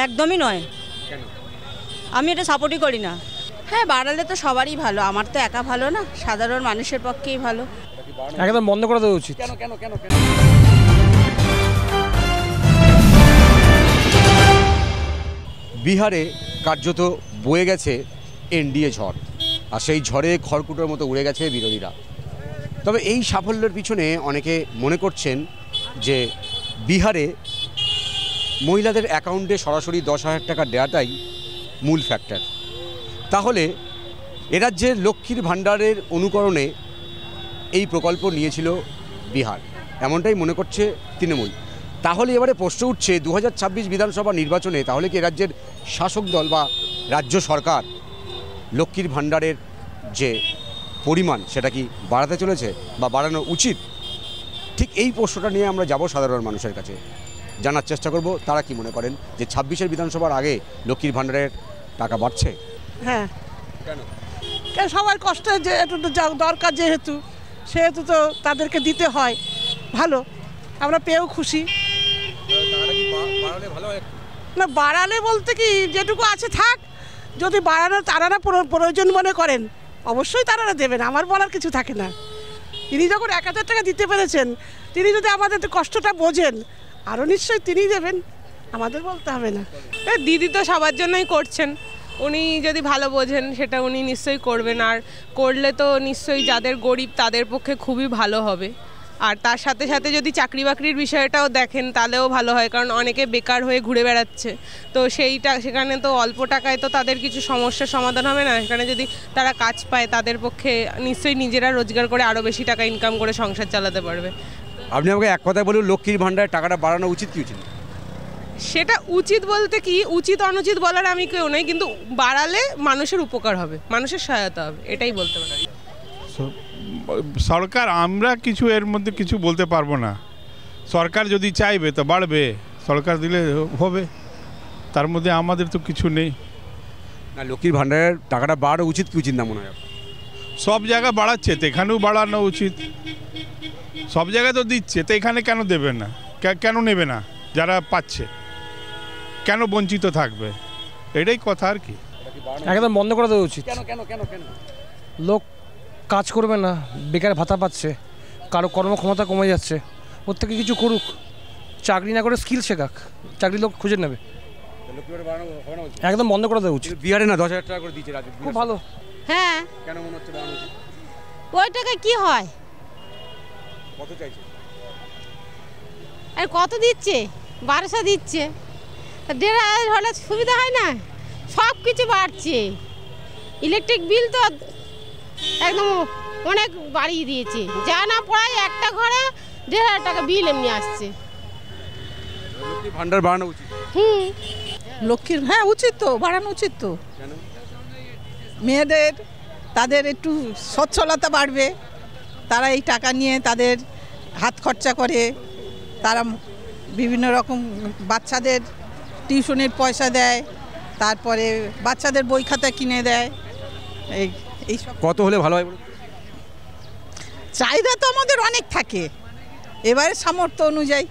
একদমই নয়। কেন? আমি এটা সাপোর্টই করি না। হ্যাঁ, বাড়ালে তো সবারই ভালো, আমার তো একা ভালো না, সাধারণ মানুষের পক্ষেই ভালো। একদম বন্ধ করে দেওয়া উচিত। কেন কেন কেন কেন? বিহারে কার্যত বয়ে গেছে এনডিএ ঝড়, আর সেই ঝড়ে খড়কুটোর মতো উড়ে গেছে বিরোধীরা। তবে এই সাফল্যের পিছনে অনেকে মনে করছেন যে বিহারে মহিলাদের অ্যাকাউন্টে সরাসরি 10,000 টাকা দেওয়াটাই মূল ফ্যাক্টর। তাহলে এরাজ্যের লক্ষ্মীর ভাণ্ডারের অনুকরণে এই প্রকল্প নিয়েছিল বিহার, এমনটাই মনে করছে তৃণমূল। তাহলে এবারে প্রশ্ন উঠছে 2026 বিধানসভা নির্বাচনে তাহলে কি রাজ্যের শাসক দল বা রাজ্য সরকার লক্ষ্মীর ভাণ্ডারের যে পরিমাণ সেটা কি বাড়াতে চলেছে বা বাড়ানো উচিত? ঠিক এই প্রশ্নটা নিয়ে আমরা যাব সাধারণ মানুষের কাছে, জানার চেষ্টা করব তারা কি মনে করেন যে 26 বিধানসভার আগে লক্ষ্মীর ভাণ্ডারের টাকা বাড়ছে। হ্যাঁ, কেন? কেন সবার কষ্ট যে একটু দরকার, সেহেতু তো তাদেরকে দিতে হয়। ভালো, আমরা পেয়েও খুশি। না, বাড়ালে বলতে কি যেটুকু আছে থাক, যদি বাড়ানো তারা প্রয়োজন মনে করেন অবশ্যই তারা দেবেন, আমার বলার কিছু থাকে না। তিনি যখন 1,000 টাকা দিতে পেরেছেন, তিনি যদি আমাদের কষ্টটা বোঝেন আরও নিশ্চয়ই তিনিই দেবেন, আমাদের বলতে হবে না। দিদি তো সবার জন্যই করছেন, উনি যদি ভালো বোঝেন সেটা উনি নিশ্চয়ই করবেন, আর করলে তো নিশ্চয়ই যাদের গরিব তাদের পক্ষে খুবই ভালো হবে। আর তার সাথে সাথে যদি চাকরি বাকরির বিষয়টাও দেখেন তাহলেও ভালো হয়, কারণ অনেকে বেকার হয়ে ঘুরে বেড়াচ্ছে, তো সেখানে তো অল্প টাকায় তো তাদের কিছু সমস্যার সমাধান হবে না। সেখানে যদি তারা কাজ পায় তাদের পক্ষে নিশ্চয়ই নিজেরা রোজগার করে আরও বেশি টাকা ইনকাম করে সংসার চালাতে পারবে। আপনি আমাকে এক কথায় বলুন, লক্ষ্মীর ভাণ্ডারের টাকাটা বাড়ানো উচিত কি উচিত? সেটা উচিত বলতে কি, উচিত অনুচিত বলার আমি কেউ নই, কিন্তু বাড়ালে মানুষের উপকার হবে, মানুষের সহায়তা হবে, এটাই বলতে পারি। সরকার, আমরা কিছু এর মধ্যে কিছু বলতে পারবো না। সরকার যদি চাইবে তো বাড়বে, সরকার দিলে হবে, তার মধ্যে আমাদের তো কিছু নেই। না, লক্ষ্মীর ভাণ্ডারের টাকাটা বাড়ানো উচিত কি উচিত না মনে হয়? সব জায়গায় বাড়াচ্ছে তো এখানেও বাড়ানো উচিত। সব জায়গায় তো দিচ্ছে, তো এখানে কেন দেবে না, কেন নেবে না? যারা পাচ্ছে কেন বঞ্চিত থাকবে, এটাই কথা আর কি। একদম বন্ধ করে দেওয়া উচিত। কেন কেন কেন কেন? লোক কাজ করবে না, বেকার ভাতা পাচ্ছে, কারো কর্মক্ষমতা কমে যাচ্ছে, প্রত্যেকে কিছু করুক, চাকরি না করে স্কিল শেখাক, চাকরি লোক খুঁজে নেবে। একদম বন্ধ করে দেওয়া উচিত। বিহারে না 10,000 টাকা করে দিচ্ছে রাজ্য, খুব ভালো। হ্যাঁ, কেন মনে হচ্ছে বাড়ানো উচিত? ওই টাকা কি হয়, কত চাইছে? আর কত দিচ্ছে? 1200 দিচ্ছে, 1,500 হলে সুবিধা হয় না? সব কিছু বাড়ছে, ইলেকট্রিক বিল তো একদম অনেক বাড়িয়ে দিয়েছে, যা না পড়ায় একটা ঘরে 1,500 টাকা বিল এমনি আসছে। লক্ষ্মীর ভাণ্ডার বাড়ানো উচিত। লক্ষ্মীর, হ্যাঁ উচিত তো, বাড়ানো উচিত তো। মেয়েদের তাদের একটু সচ্ছলতা বাড়বে, তারা এই টাকা নিয়ে তাদের হাত খরচা করে, তারা বিভিন্ন রকম বাচ্চাদের টিউশনের পয়সা দেয়, তারপরে বাচ্চাদের বই খাতা কিনে দেয়। এইসব কত হলে ভালো হয় বলুন? চাহিদা তো আমাদের অনেক থাকে, এবারে সামর্থ্য অনুযায়ী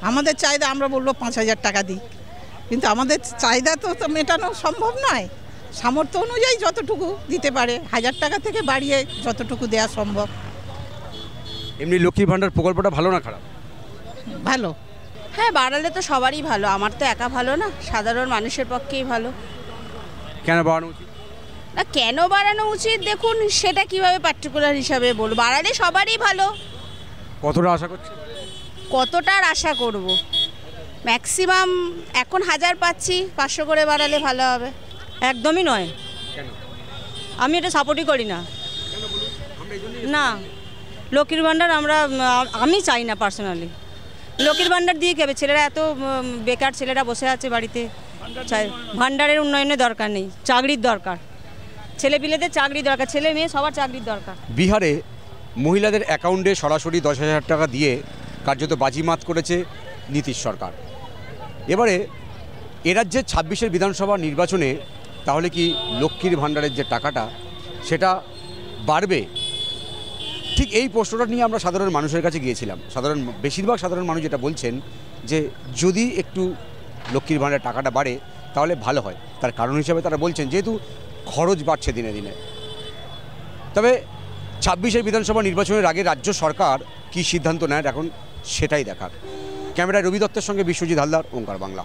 আমাদের চাহিদা, আমরা বললো 5,000 টাকা দিই, কিন্তু আমাদের চাহিদা তো মেটানো সম্ভব নয়। সামর্থ্য অনুযায়ী যতটুকু দিতে পারে, 1,000 টাকা থেকে বাড়িয়ে যতটুকু দেওয়া সম্ভব। এমনি লক্ষ্মীর ভাণ্ডার প্রকল্পটা ভালো না খারাপ? ভালো। হ্যাঁ, বাড়ালে তো সবারই ভালো, আমার তো একা ভালো না, সাধারণ মানুষের পক্ষেই ভালো। কেন বাড়ানো উচিত? না, কেন বাড়ানো উচিত দেখুন সেটা কিভাবে পার্টিকুলার হিসাবে বলবো, বাড়ালে সবারই ভালো। কতটা আশা করছি? কতটার আশা করব, ম্যাক্সিমাম এখন 1,000 পাচ্ছি, 500 করে বাড়ালে ভালো হবে। একদমই নয়। কেন? আমি এটা সাপোর্টই করি না। না, লক্ষ্মীর ভাণ্ডার আমি চাই না পার্সোনালি। লক্ষ্মীর ভাণ্ডার দিয়ে কেবে ছেলেরা এত বেকার ছেলেরা বসে আছে বাড়িতে, ভাণ্ডারের উন্নয়নের দরকার নেই, চাকরির দরকার, ছেলেপিলেদের চাকরি দরকার, ছেলে মেয়ে সবার চাকরির দরকার। বিহারে মহিলাদের অ্যাকাউন্টে সরাসরি 10,000 টাকা দিয়ে কার্যত বাজিমাত করেছে নীতিশ সরকার। এবারে এরাজ্যের 26 বিধানসভা নির্বাচনে তাহলে কি লক্ষ্মীর ভাণ্ডারের যে টাকাটা সেটা বাড়বে? ঠিক এই প্রশ্নটা নিয়ে আমরা সাধারণ মানুষের কাছে গিয়েছিলাম। বেশিরভাগ সাধারণ মানুষ যেটা বলছেন যে যদি একটু লক্ষ্মীর ভাণ্ডার টাকাটা বাড়ে তাহলে ভালো হয়। তার কারণ হিসাবে তারা বলছেন যেহেতু খরচ বাড়ছে দিনে দিনে। তবে 26-এর বিধানসভা নির্বাচনের আগে রাজ্য সরকার কী সিদ্ধান্ত নেয় এখন সেটাই দেখার। ক্যামেরায় রবি দত্তের সঙ্গে বিশ্বজিৎ হালদার, ওঙ্কার বাংলা।